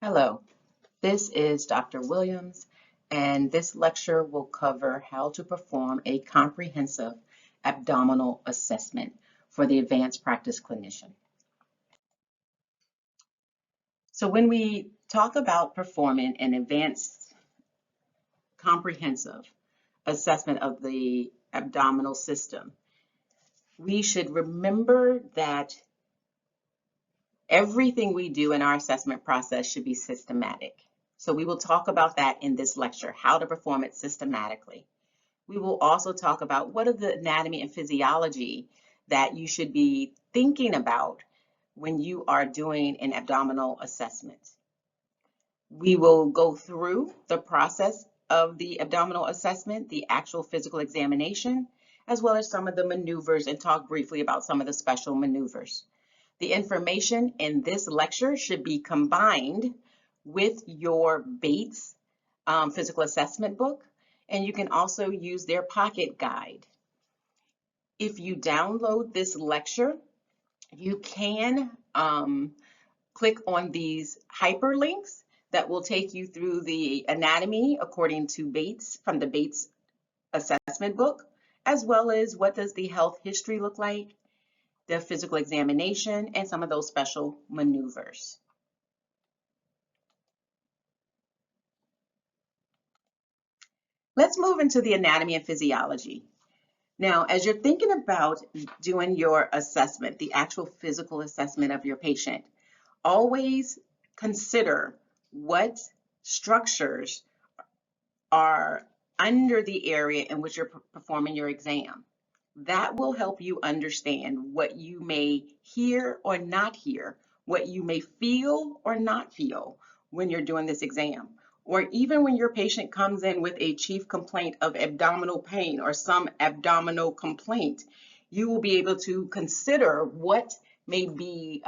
Hello, this is Dr. Williams, and this lecture will cover how to perform a comprehensive abdominal assessment for the advanced practice clinician. So when we talk about performing an advanced comprehensive assessment of the abdominal system, we should remember that everything we do in our assessment process should be systematic. So we will talk about that in this lecture, how to perform it systematically. We will also talk about what are the anatomy and physiology that you should be thinking about when you are doing an abdominal assessment. We will go through the process of the abdominal assessment, the actual physical examination, as well as some of the maneuvers and talk briefly about some of the special maneuvers. The information in this lecture should be combined with your Bates physical assessment book, and you can also use their pocket guide. If you download this lecture, you can click on these hyperlinks that will take you through the anatomy according to Bates from the Bates assessment book, as well as what does the health history look like, the physical examination, and some of those special maneuvers. Let's move into the anatomy and physiology. Now, as you're thinking about doing your assessment, the actual physical assessment of your patient, always consider what structures are under the area in which you're performing your exam. That will help you understand what you may hear or not hear, what you may feel or not feel when you're doing this exam. Or even when your patient comes in with a chief complaint of abdominal pain or some abdominal complaint, you will be able to consider what may be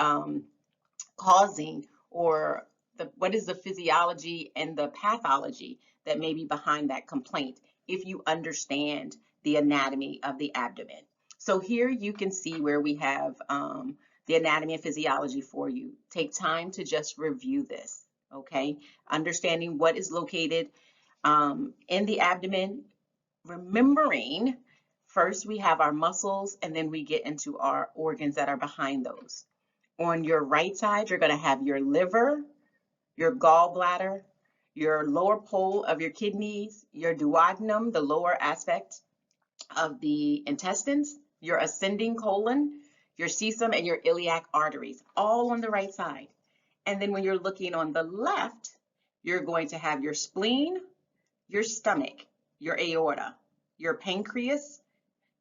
causing or what is the physiology and the pathology that may be behind that complaint if you understand the anatomy of the abdomen. So here you can see where we have the anatomy and physiology for you. Take time to just review this, okay? Understanding what is located in the abdomen, remembering first we have our muscles and then we get into our organs that are behind those. On your right side, you're going to have your liver, your gallbladder, your lower pole of your kidneys, your duodenum, the lower aspect of the intestines, your ascending colon, your cecum, and your iliac arteries, all on the right side. And then when you're looking on the left, you're going to have your spleen, your stomach, your aorta, your pancreas,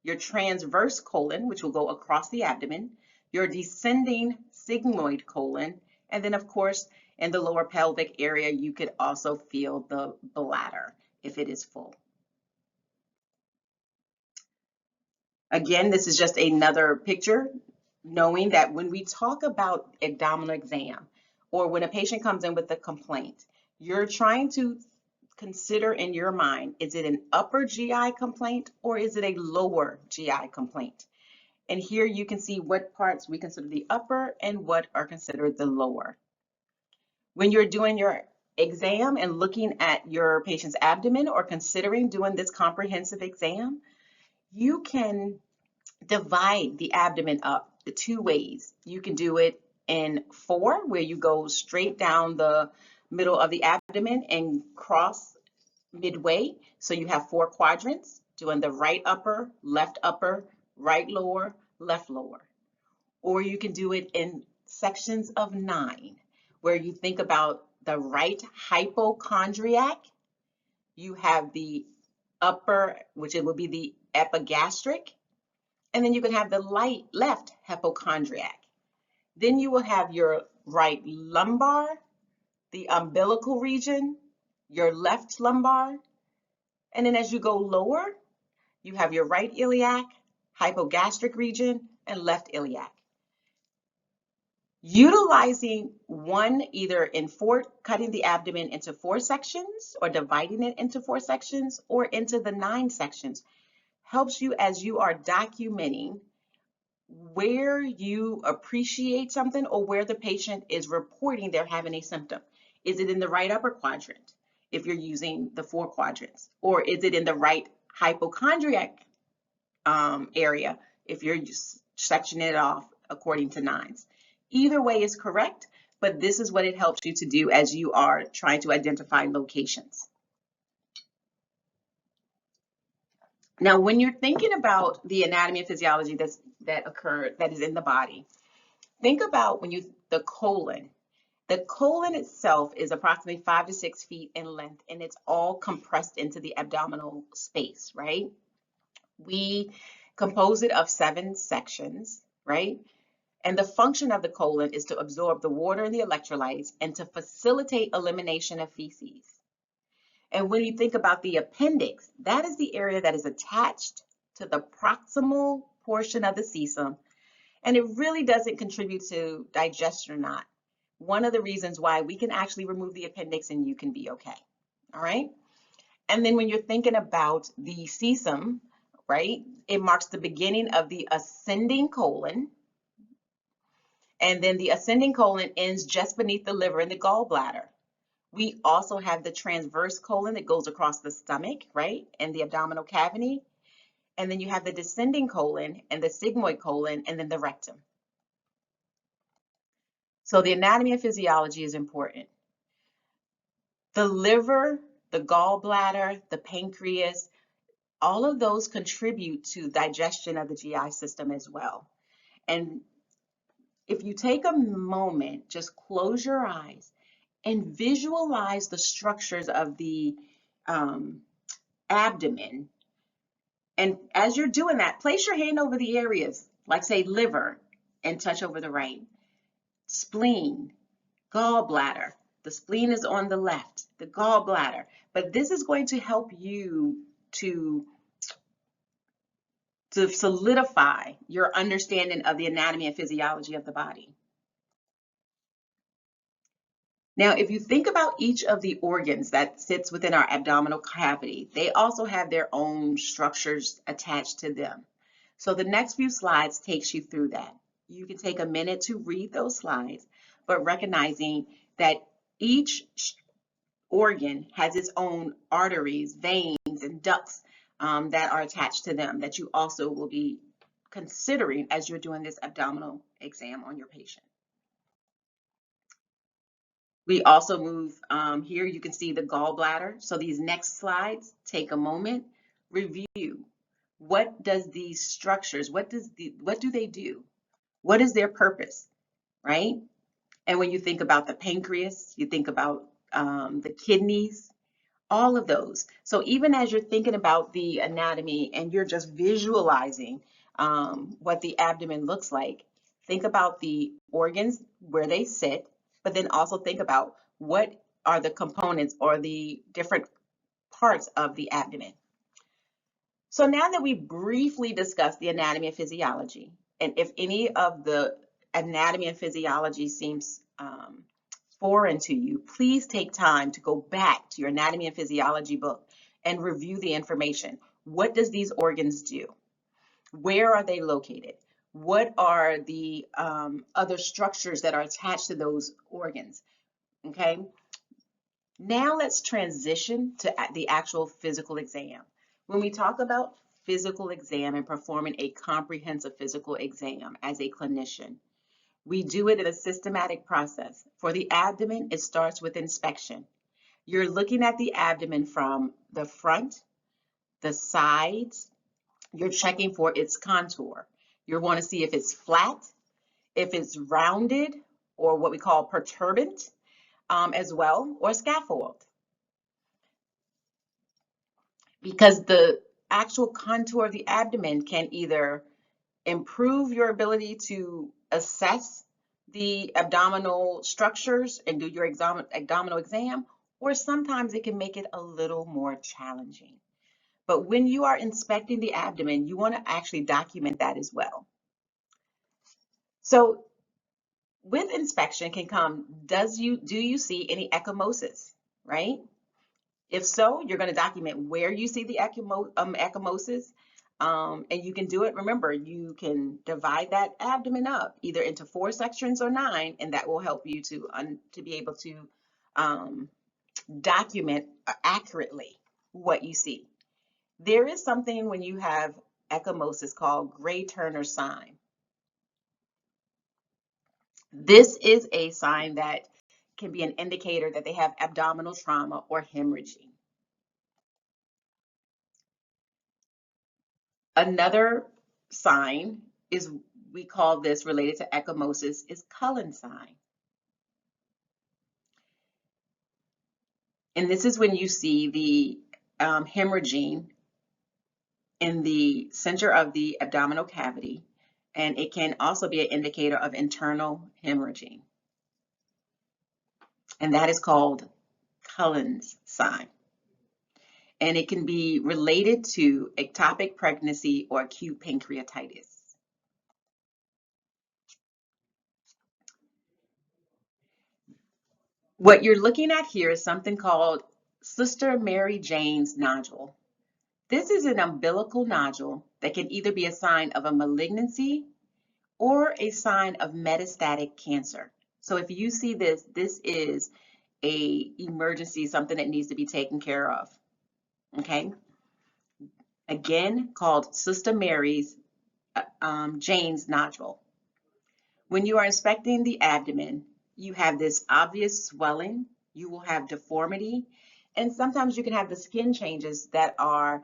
your transverse colon, which will go across the abdomen, your descending sigmoid colon, and then of course, in the lower pelvic area, you could also feel the bladder if it is full. Again, this is just another picture, knowing that when we talk about abdominal exam, or when a patient comes in with a complaint, you're trying to consider in your mind, is it an upper GI complaint or is it a lower GI complaint? And here you can see what parts we consider the upper and what are considered the lower. When you're doing your exam and looking at your patient's abdomen or considering doing this comprehensive exam, you can divide the abdomen up the two ways. You can do it in 4, where you go straight down the middle of the abdomen and cross midway. So you have 4 quadrants, doing the right upper, right lower, left lower. Or you can do it in sections of 9, where you think about the right hypochondriac. You have the upper, which it would be the epigastric, and then you can have the left hypochondriac. Then you will have your right lumbar, the umbilical region, your left lumbar, and then as you go lower, you have your right iliac, hypogastric region, and left iliac. Utilizing one either in 4, cutting the abdomen into 4 sections or dividing it into 4 sections or into the 9 sections helps you as you are documenting where you appreciate something or where the patient is reporting they're having a symptom. Is it in the right upper quadrant if you're using the 4 quadrants? Or is it in the right hypochondriac area if you're just sectioning it off according to 9s? Either way is correct, but this is what it helps you to do as you are trying to identify locations. Now, when you're thinking about the anatomy and physiology that is in the body, think about the colon. The colon itself is approximately 5 to 6 feet in length, and it's all compressed into the abdominal space, right? We compose it of 7 sections, right? And the function of the colon is to absorb the water and the electrolytes and to facilitate elimination of feces. And when you think about the appendix, that is the area that is attached to the proximal portion of the cecum, and it really doesn't contribute to digestion or not. One of the reasons why we can actually remove the appendix and you can be okay. All right. And then when you're thinking about the cecum, right, it marks the beginning of the ascending colon. And then the ascending colon ends just beneath the liver and the gallbladder. We also have the transverse colon that goes across the stomach, right, and the abdominal cavity. And then you have the descending colon and the sigmoid colon and then the rectum. So the anatomy and physiology is important. The liver, the gallbladder, the pancreas, all of those contribute to digestion of the GI system as well. And if you take a moment, just close your eyes and visualize the structures of the abdomen. And as you're doing that, place your hand over the areas, like say liver, and touch over the right. Spleen, gallbladder. The spleen is on the left, the gallbladder. But this is going to help you to solidify your understanding of the anatomy and physiology of the body. Now, if you think about each of the organs that sits within our abdominal cavity, they also have their own structures attached to them. So the next few slides takes you through that. You can take a minute to read those slides, but recognizing that each organ has its own arteries, veins, and ducts that are attached to them that you also will be considering as you're doing this abdominal exam on your patient. We also move here, you can see the gallbladder. So these next slides, take a moment, review. What does these structures, what do they do? What is their purpose, right? And when you think about the pancreas, you think about the kidneys, all of those. So even as you're thinking about the anatomy and you're just visualizing what the abdomen looks like, think about the organs where they sit, but then also think about what are the components or the different parts of the abdomen. So now that we briefly discussed the anatomy and physiology, and if any of the anatomy and physiology seems foreign to you, please take time to go back to your anatomy and physiology book and review the information. What does these organs do? Where are they located? What are the other structures that are attached to those organs? Okay. Now let's transition to the actual physical exam. When we talk about physical exam and performing a comprehensive physical exam as a clinician, we do it in a systematic process. For the abdomen, it starts with inspection. You're looking at the abdomen from the front, the sides. You're checking for its contour. You want to see if it's flat, if it's rounded, or what we call protuberant as well, or scaffold. Because the actual contour of the abdomen can either improve your ability to assess the abdominal structures and do your abdominal exam, or sometimes it can make it a little more challenging. But when you are inspecting the abdomen, you want to actually document that as well. So with inspection can come, do you see any ecchymosis, right? If so, you're going to document where you see the ecchymosis. And you can do it, remember, you can divide that abdomen up either into 4 sections or 9, and that will help you to be able to um, document accurately what you see. There is something when you have ecchymosis called Gray-Turner sign. This is a sign that can be an indicator that they have abdominal trauma or hemorrhaging. Another sign is, we call this related to ecchymosis, is Cullen sign. And this is when you see the hemorrhaging in the center of the abdominal cavity, and it can also be an indicator of internal hemorrhaging. And that is called Cullen's sign. And it can be related to ectopic pregnancy or acute pancreatitis. What you're looking at here is something called Sister Mary Jane's nodule. This is an umbilical nodule that can either be a sign of a malignancy or a sign of metastatic cancer. So if you see this, this is a emergency, something that needs to be taken care of. Okay? Again, called Sister Mary's Jane's nodule. When you are inspecting the abdomen, you have this obvious swelling, you will have deformity, and sometimes you can have the skin changes that are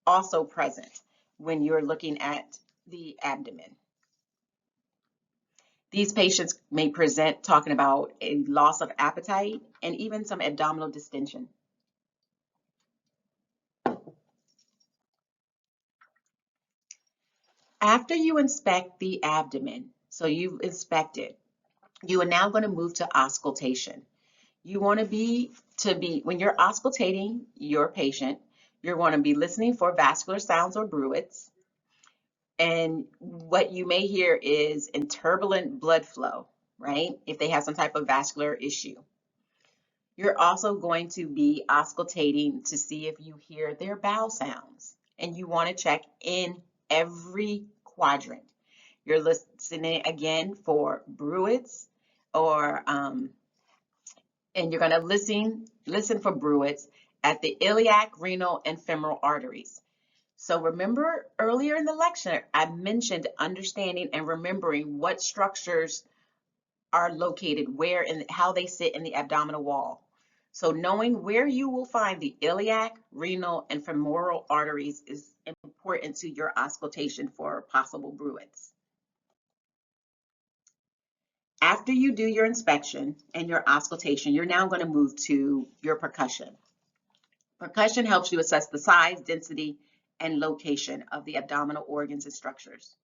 also present when you're looking at the abdomen. These patients may present talking about a loss of appetite and even some abdominal distension. After you inspect the abdomen, so you've inspected, you are now going to move to auscultation. You want to be, when you're auscultating your patient, you're going to be listening for vascular sounds or bruits. And what you may hear is in turbulent blood flow, right? If they have some type of vascular issue. You're also going to be auscultating to see if you hear their bowel sounds. And you want to check in every quadrant. You're listening again for bruits or and you're going to listen for bruits at the iliac, renal, and femoral arteries. So remember earlier in the lecture, I mentioned understanding and remembering what structures are located where and how they sit in the abdominal wall. So knowing where you will find the iliac, renal, and femoral arteries is important to your auscultation for possible bruits. After you do your inspection and your auscultation, you're now going to move to your percussion. Percussion helps you assess the size, density, and location of the abdominal organs and structures.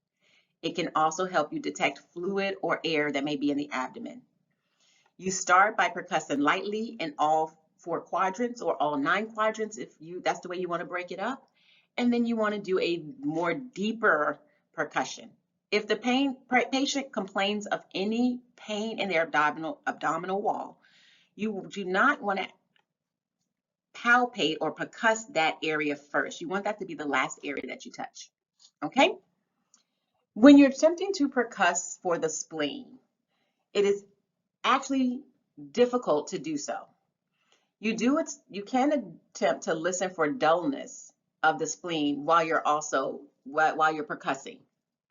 It can also help you detect fluid or air that may be in the abdomen. You start by percussing lightly in all 4 quadrants or all 9 quadrants if that's the way you want to break it up. And then you want to do a more deeper percussion. If the patient complains of any pain in their abdominal wall, you do not want to palpate or percuss that area first. You want that to be the last area that you touch. Okay? When you're attempting to percuss for the spleen, it is actually difficult to do so. You can attempt to listen for dullness of the spleen while you're percussing,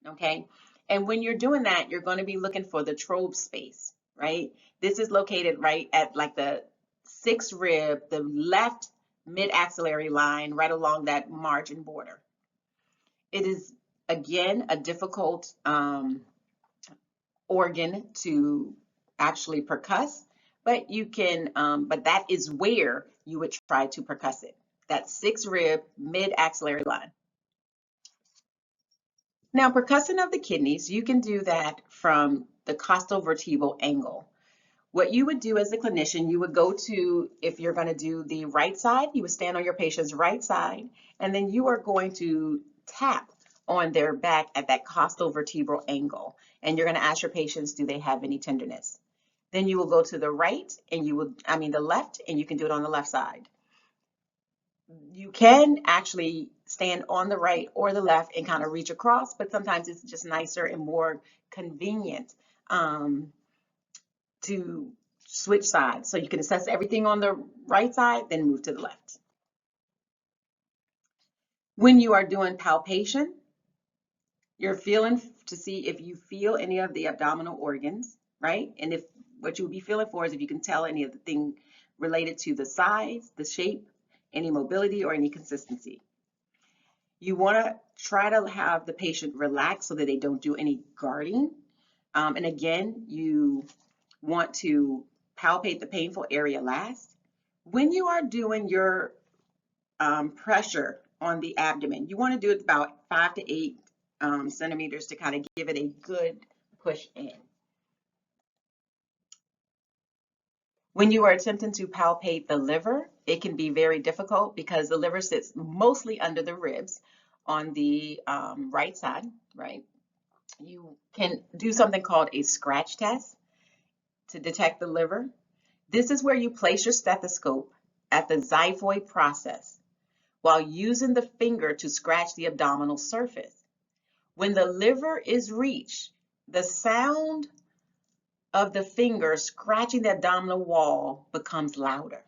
okay? And when you're doing that, you're going to be looking for the trobe space, right? This is located right at like the 6th rib, the left mid-axillary line, right along that margin border. It is, again, a difficult organ to actually percuss, but you can, but that is where you would try to percuss it. That 6th rib mid-axillary line. Now, percussing of the kidneys, you can do that from the costovertebral angle. What you would do as a clinician, you would go to, if you're going to do the right side, you would stand on your patient's right side, and then you are going to tap on their back at that costovertebral angle. And you're going to ask your patients, do they have any tenderness? Then you will go to the right and the left, and you can do it on the left side. You can actually stand on the right or the left and kind of reach across, but sometimes it's just nicer and more convenient to switch sides. So you can assess everything on the right side, then move to the left. When you are doing palpation, you're feeling to see if you feel any of the abdominal organs, right? And if what you would be feeling for is if you can tell any of the thing related to the size, the shape, any mobility, or any consistency. You want to try to have the patient relax so that they don't do any guarding. And again, you want to palpate the painful area last. When you are doing your pressure on the abdomen, you want to do it about 5 to 8 centimeters to kind of give it a good push in. When you are attempting to palpate the liver, it can be very difficult because the liver sits mostly under the ribs on the right side, right? You can do something called a scratch test to detect the liver. This is where you place your stethoscope at the xiphoid process while using the finger to scratch the abdominal surface. When the liver is reached, the sound of the finger scratching the abdominal wall becomes louder.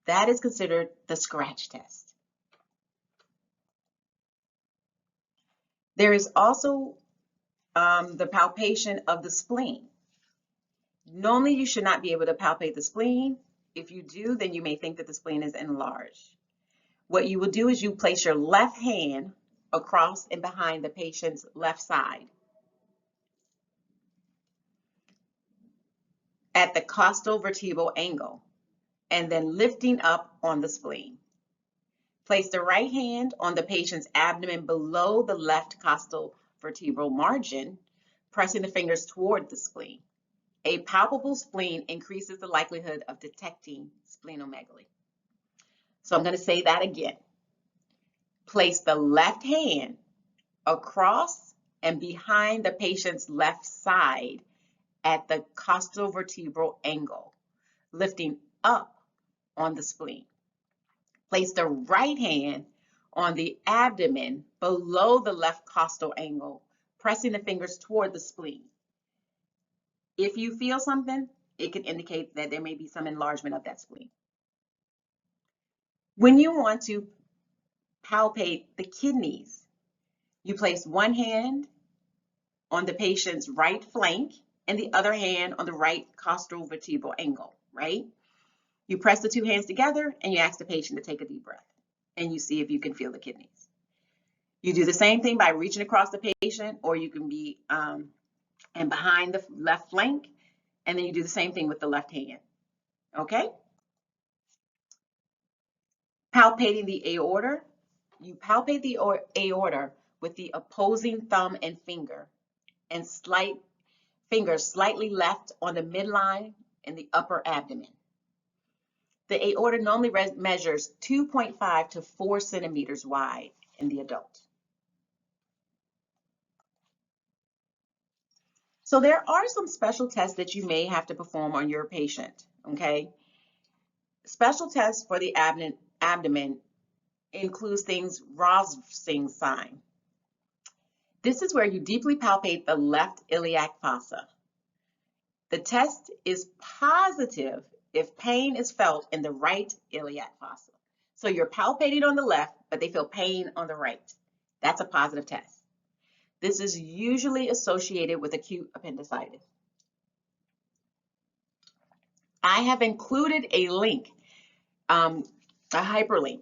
That is considered the scratch test. There is also the palpation of the spleen. Normally, you should not be able to palpate the spleen. If you do, then you may think that the spleen is enlarged. What you will do is you place your left hand across and behind the patient's left side at the costovertebral angle and then lifting up on the spleen. Place the right hand on the patient's abdomen below the left costovertebral margin, pressing the fingers toward the spleen. A palpable spleen increases the likelihood of detecting splenomegaly. So I'm going to say that again. Place the left hand across and behind the patient's left side at the costovertebral angle, lifting up on the spleen. Place the right hand on the abdomen below the left costal angle, pressing the fingers toward the spleen. If you feel something, it can indicate that there may be some enlargement of that spleen. When you want to palpate the kidneys, you place one hand on the patient's right flank and the other hand on the right costovertebral angle, right? You press the two hands together and you ask the patient to take a deep breath and you see if you can feel the kidneys. You do the same thing by reaching across the patient, or you can be and behind the left flank, and then you do the same thing with the left hand, okay? Palpating the aorta. You palpate the aorta with the opposing thumb and finger and fingers slightly left on the midline in the upper abdomen. The aorta normally measures 2.5 to 4 centimeters wide in the adult. So there are some special tests that you may have to perform on your patient, okay? Special tests for the abdomen includes things Rossing sign. This is where you deeply palpate the left iliac fossa. The test is positive if pain is felt in the right iliac fossa. So you're palpating on the left, but they feel pain on the right. That's a positive test. This is usually associated with acute appendicitis. I have included a link, a hyperlink.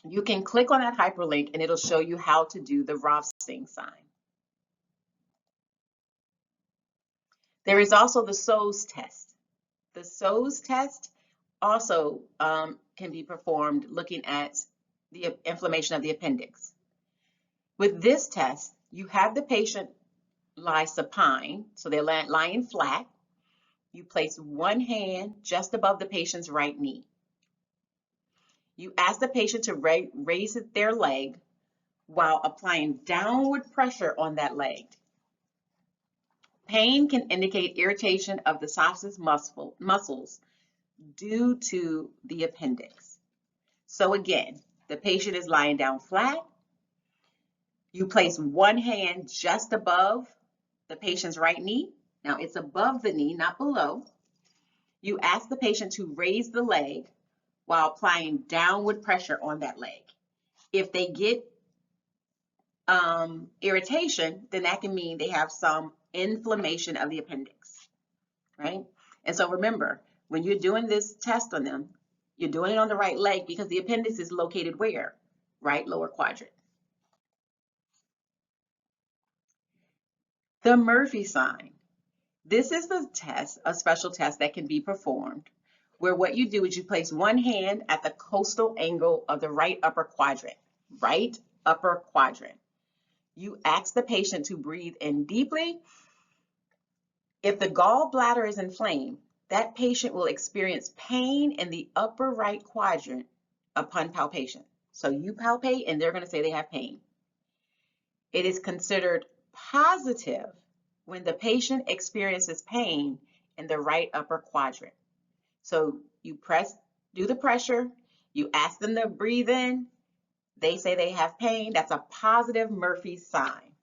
You can click on that hyperlink and it'll show you how to do the Rossing sign. There is also the SOS test. The SOS test also can be performed looking at the inflammation of the appendix. With this test, you have the patient lie supine, so they're lying flat. You place one hand just above the patient's right knee. You ask the patient to raise their leg while applying downward pressure on that leg. Pain can indicate irritation of the soleus muscles due to the appendix. So again, the patient is lying down flat. You place one hand just above the patient's right knee. Now it's above the knee, not below. You ask the patient to raise the leg while applying downward pressure on that leg. If they get irritation, then that can mean they have some inflammation of the appendix, right? And so remember, when you're doing this test on them, you're doing it on the right leg because the appendix is located where? Right lower quadrant. The Murphy sign. This is the test, a special test that can be performed, where what you do is you place one hand at the costal angle of the right upper quadrant. Right upper quadrant. You ask the patient to breathe in deeply. If the gallbladder is inflamed, that patient will experience pain in the upper right quadrant upon palpation. So you palpate and they're going to say they have pain. It is considered positive when the patient experiences pain in the right upper quadrant. So you do the pressure, you ask them to breathe in, they say they have pain. That's a positive Murphy sign.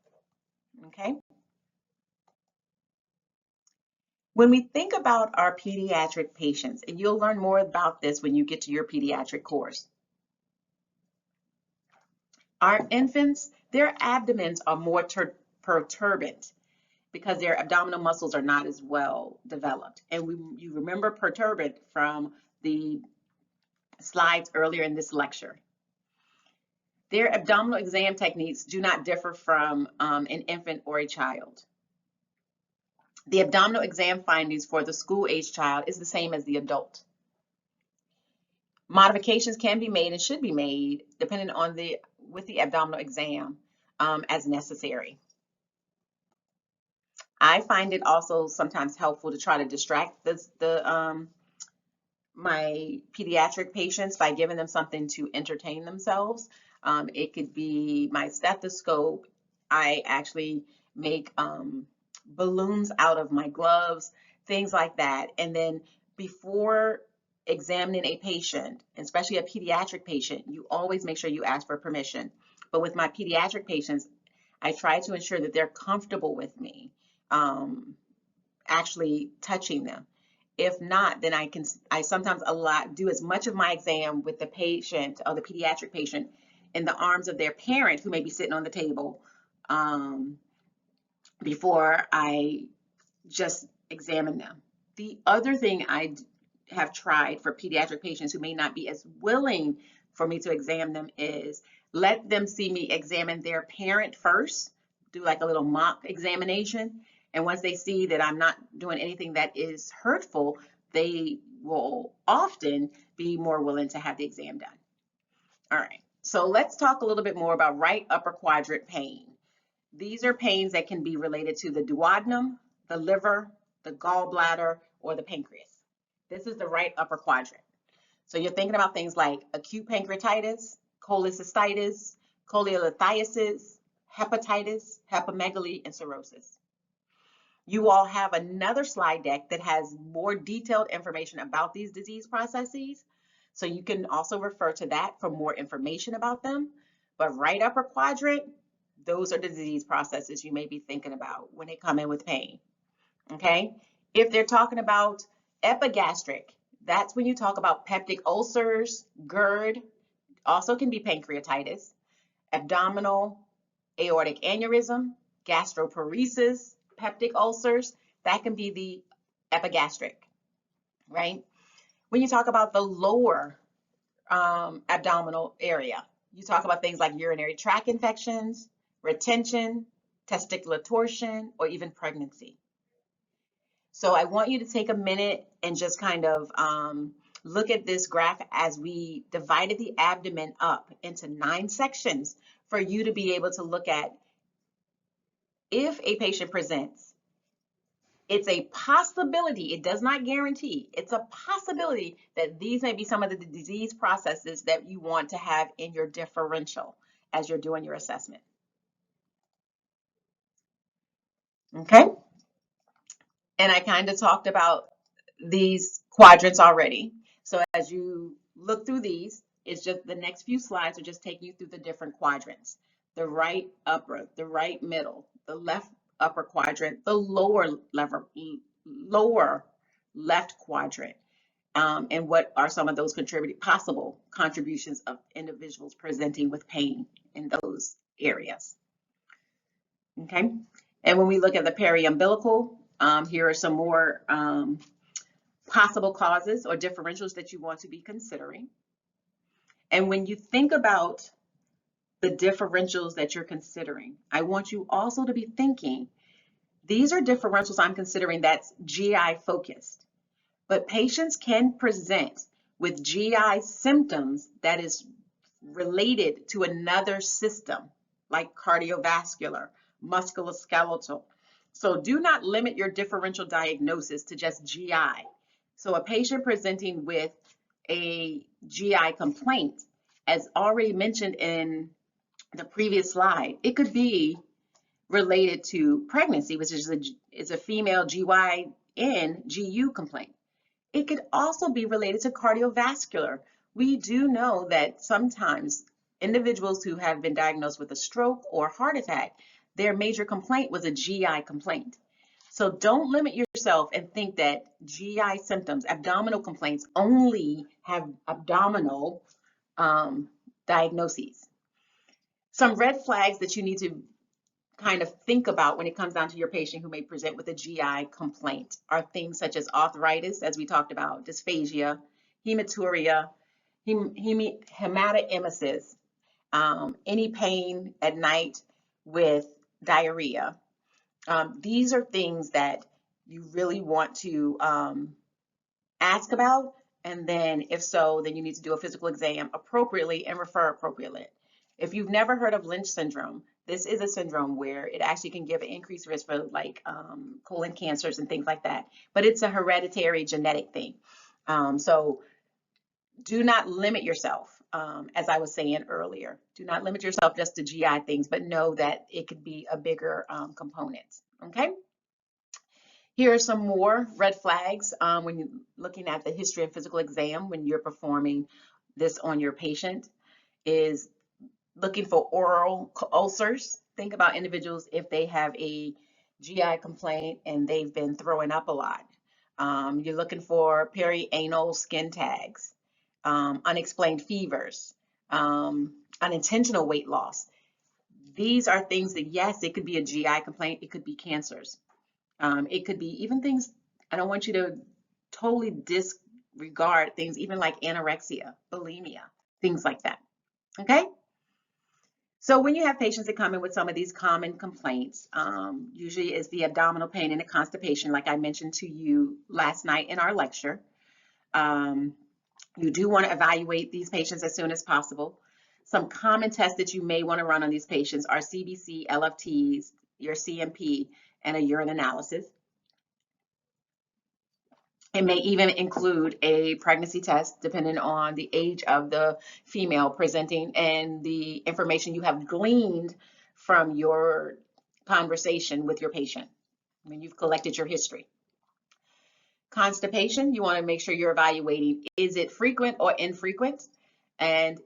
Okay? When we think about our pediatric patients, and you'll learn more about this when you get to your pediatric course. Our infants, their abdomens are more perturbant because their abdominal muscles are not as well developed. And you remember perturbant from the slides earlier in this lecture. Their abdominal exam techniques do not differ from an infant or a child. The abdominal exam findings for the school-age child is the same as the adult. Modifications can be made and should be made depending on with the abdominal exam as necessary. I find it also sometimes helpful to try to distract my pediatric patients by giving them something to entertain themselves. It could be my stethoscope. I actually make balloons out of my gloves, things like that. And then before examining a patient, especially a pediatric patient, you always make sure you ask for permission. But with my pediatric patients, I try to ensure that they're comfortable with me actually touching them. If not, then I sometimes do as much of my exam with the patient or the pediatric patient in the arms of their parent who may be sitting on the table before I just examine them. The other thing I have tried for pediatric patients who may not be as willing for me to examine them is let them see me examine their parent first, do like a little mock examination. And once they see that I'm not doing anything that is hurtful, they will often be more willing to have the exam done. All right, so let's talk a little bit more about right upper quadrant pain. These are pains that can be related to the duodenum, the liver, the gallbladder, or the pancreas. This is the right upper quadrant. So you're thinking about things like acute pancreatitis, cholecystitis, cholelithiasis, hepatitis, hepatomegaly, and cirrhosis. You all have another slide deck that has more detailed information about these disease processes. So you can also refer to that for more information about them. But right upper quadrant, those are the disease processes you may be thinking about when they come in with pain. Okay? If they're talking about epigastric, that's when you talk about peptic ulcers, GERD, also can be pancreatitis, abdominal aortic aneurysm, gastroparesis, peptic ulcers, that can be the epigastric, right? When you talk about the lower abdominal area, you talk about things like urinary tract infections, retention, testicular torsion, or even pregnancy. So I want you to take a minute and just kind of look at this graph as we divided the abdomen up into 9 sections for you to be able to look at if a patient presents. It's a possibility, it does not guarantee, it's a possibility that these may be some of the disease processes that you want to have in your differential as you're doing your assessment. Okay? And I kind of talked about these quadrants already. So as you look through these, it's just the next few slides are just taking you through the different quadrants. The right upper, the right middle, the left upper quadrant, the lower left quadrant. And what are some of those possible contributions of individuals presenting with pain in those areas? Okay. And when we look at the periumbilical, here are some more possible causes or differentials that you want to be considering. And when you think about the differentials that you're considering, I want you also to be thinking, these are differentials I'm considering that's GI focused, but patients can present with GI symptoms that is related to another system like cardiovascular, musculoskeletal. So do not limit your differential diagnosis to just GI. So a patient presenting with a GI complaint, as already mentioned in the previous slide, it could be related to pregnancy, which is a female GYN GU complaint. It could also be related to cardiovascular. We do know that sometimes individuals who have been diagnosed with a stroke or heart attack, their major complaint was a GI complaint. So don't limit yourself and think that GI symptoms, abdominal complaints, only have abdominal diagnoses. Some red flags that you need to kind of think about when it comes down to your patient who may present with a GI complaint are things such as arthritis, as we talked about, dysphagia, hematuria, hematemesis, any pain at night with diarrhea. These are things that you really want to ask about, and then if so, then you need to do a physical exam appropriately and refer appropriately. If you've never heard of Lynch syndrome, this is a syndrome where it actually can give an increased risk for like colon cancers and things like that, but it's a hereditary genetic thing. So do not limit yourself, as I was saying earlier. Do not limit yourself just to GI things, but know that it could be a bigger component, okay? Here are some more red flags when you're looking at the history and physical exam when you're performing this on your patient is looking for oral ulcers. Think about individuals if they have a GI complaint and they've been throwing up a lot. You're looking for perianal skin tags, unexplained fevers, unintentional weight loss. These are things that, yes, it could be a GI complaint, it could be cancers. It could be even things, I don't want you to totally disregard things, even like anorexia, bulimia, things like that, okay? So when you have patients that come in with some of these common complaints, usually is the abdominal pain and the constipation, like I mentioned to you last night in our lecture. You do want to evaluate these patients as soon as possible. Some common tests that you may want to run on these patients are CBC, LFTs, your CMP, and a urine analysis. It may even include a pregnancy test depending on the age of the female presenting and the information you have gleaned from your conversation with your patient when you've collected your history. Constipation, you want to make sure you're evaluating, is it frequent or infrequent? And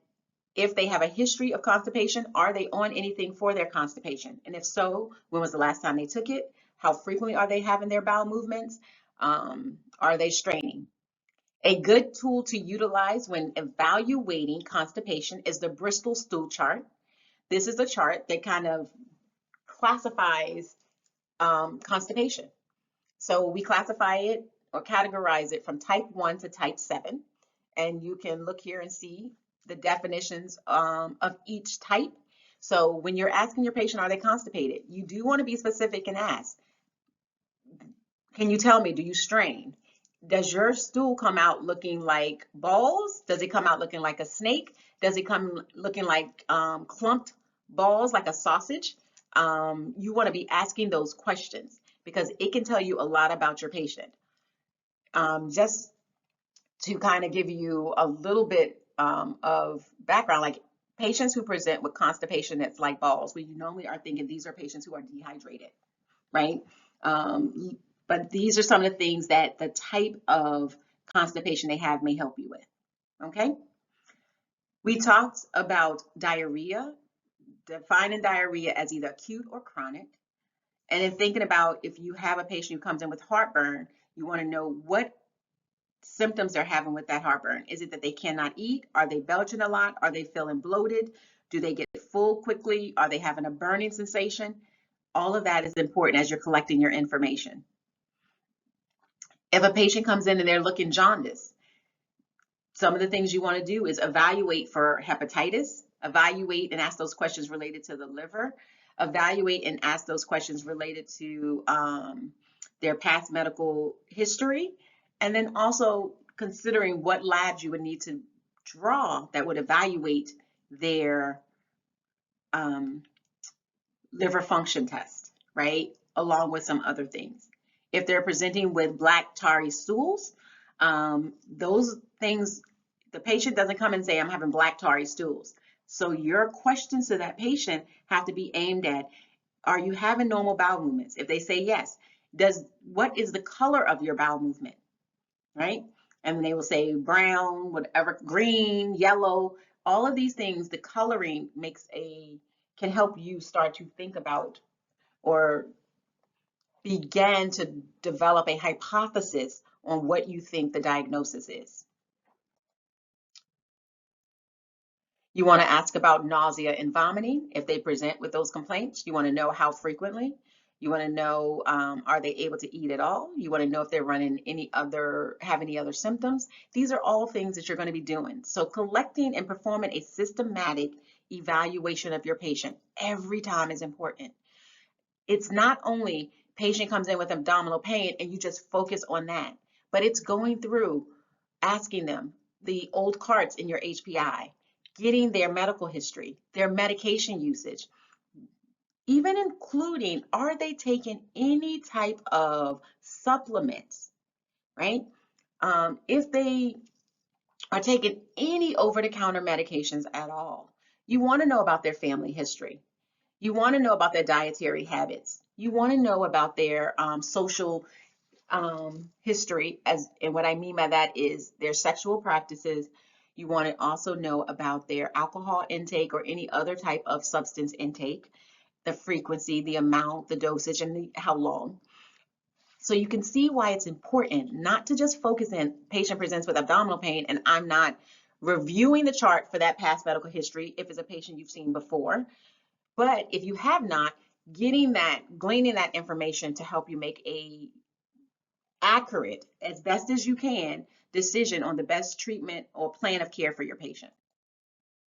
if they have a history of constipation, are they on anything for their constipation? And if so, when was the last time they took it? How frequently are they having their bowel movements? Are they straining? A good tool to utilize when evaluating constipation is the Bristol stool chart. This is a chart that kind of classifies constipation. So we classify it or categorize it from type 1 to type 7. And you can look here and see the definitions of each type. So when you're asking your patient, are they constipated? You do want to be specific and ask, can you tell me, do you strain? Does your stool come out looking like balls? Does it come out looking like a snake? Does it come looking like clumped balls, like a sausage? You want to be asking those questions because it can tell you a lot about your patient. Just to kind of give you a little bit of background, like patients who present with constipation that's like balls, we normally are thinking these are patients who are dehydrated, right? But these are some of the things that the type of constipation they have may help you with, okay? We talked about diarrhea, defining diarrhea as either acute or chronic. And then thinking about if you have a patient who comes in with heartburn, You want to know what symptoms they're having with that heartburn. Is it that they cannot eat? Are they belching a lot? Are they feeling bloated? Do they get full quickly? Are they having a burning sensation? All of that is important as you're collecting your information. If a patient comes in and they're looking jaundiced, some of the things you want to do is evaluate for hepatitis, evaluate and ask those questions related to the liver, evaluate and ask those questions related to their past medical history, and then also considering what labs you would need to draw that would evaluate their liver function test, right? Along with some other things. If they're presenting with black tarry stools, those things, the patient doesn't come and say, I'm having black tarry stools. So your questions to that patient have to be aimed at, are you having normal bowel movements? If they say yes, what is the color of your bowel movement, right? And they will say brown, whatever, green, yellow, all of these things, the coloring can help you start to think about or begin to develop a hypothesis on what you think the diagnosis is. You want to ask about nausea and vomiting if they present with those complaints. You want to know how frequently. You want to know, are they able to eat at all? You want to know if they're have any other symptoms. These are all things that you're going to be doing. So collecting and performing a systematic evaluation of your patient every time is important. It's not only patient comes in with abdominal pain and you just focus on that, but it's going through asking them the old carts in your HPI, getting their medical history, their medication usage, even including, are they taking any type of supplements, right? If they are taking any over-the-counter medications at all, you want to know about their family history. You want to know about their dietary habits. You want to know about their social history, and what I mean by that is their sexual practices. You want to also know about their alcohol intake or any other type of substance intake, the frequency, the amount, the dosage, and how long. So you can see why it's important not to just focus in patient presents with abdominal pain and I'm not reviewing the chart for that past medical history if it's a patient you've seen before. But if you have not, gleaning that information to help you make a accurate, as best as you can, decision on the best treatment or plan of care for your patient.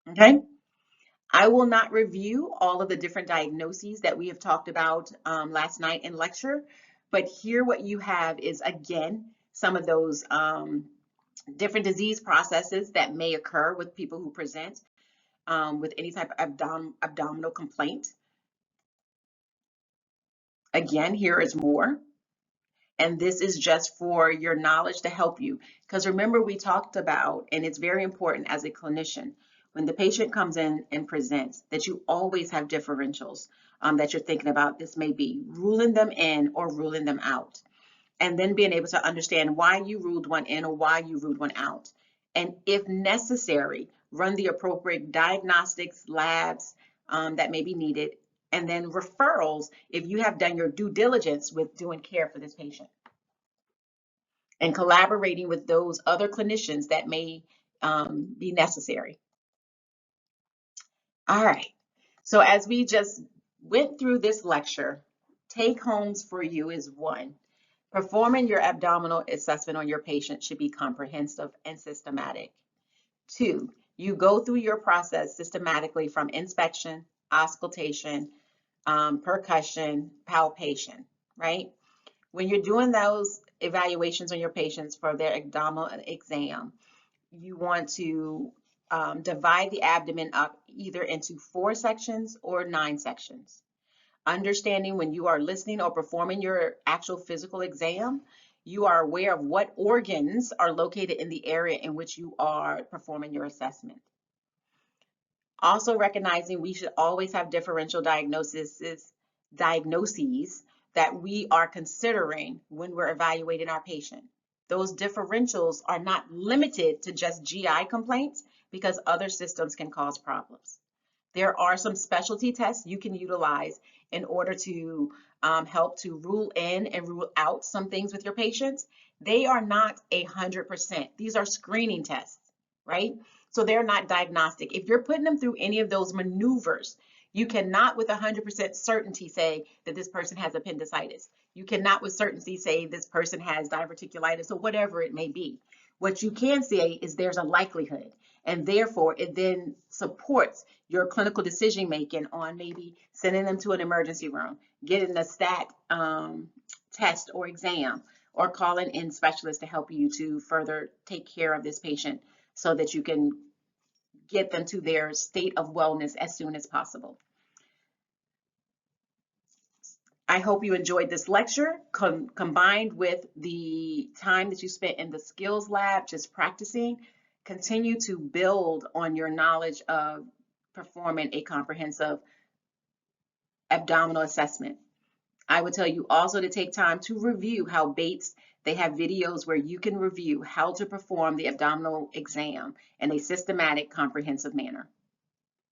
Okay? I will not review all of the different diagnoses that we have talked about last night in lecture, but here what you have is, again, some of those different disease processes that may occur with people who present with any type of abdominal complaint. Again, here is more. And this is just for your knowledge to help you. Because remember, we talked about, and it's very important as a clinician, when the patient comes in and presents, that you always have differentials that you're thinking about. This may be ruling them in or ruling them out. And then being able to understand why you ruled one in or why you ruled one out. And if necessary, run the appropriate diagnostics, labs that may be needed, and then referrals if you have done your due diligence with doing care for this patient. And collaborating with those other clinicians that may be necessary. All right, so as we just went through this lecture, take homes for you is one. Performing your abdominal assessment on your patient should be comprehensive and systematic. Two, you go through your process systematically from inspection, auscultation, percussion, palpation, right? When you're doing those evaluations on your patients for their abdominal exam, you want to divide the abdomen up either into 4 sections or 9 sections. Understanding when you are listening or performing your actual physical exam, you are aware of what organs are located in the area in which you are performing your assessment. Also recognizing we should always have differential diagnoses that we are considering when we're evaluating our patient. Those differentials are not limited to just GI complaints because other systems can cause problems. There are some specialty tests you can utilize in order to help to rule in and rule out some things with your patients, they are not 100%. These are screening tests, right? So they're not diagnostic. If you're putting them through any of those maneuvers, you cannot with 100% certainty say that this person has appendicitis. You cannot with certainty say this person has diverticulitis or whatever it may be. What you can say is there's a likelihood, and therefore it then supports your clinical decision making on maybe sending them to an emergency room, getting a stat test or exam, or calling in specialists to help you to further take care of this patient so that you can get them to their state of wellness as soon as possible. I hope you enjoyed this lecture combined with the time that you spent in the skills lab just practicing. Continue to build on your knowledge of performing a comprehensive abdominal assessment. I would tell you also to take time to review how Bates, they have videos where you can review how to perform the abdominal exam in a systematic, comprehensive manner.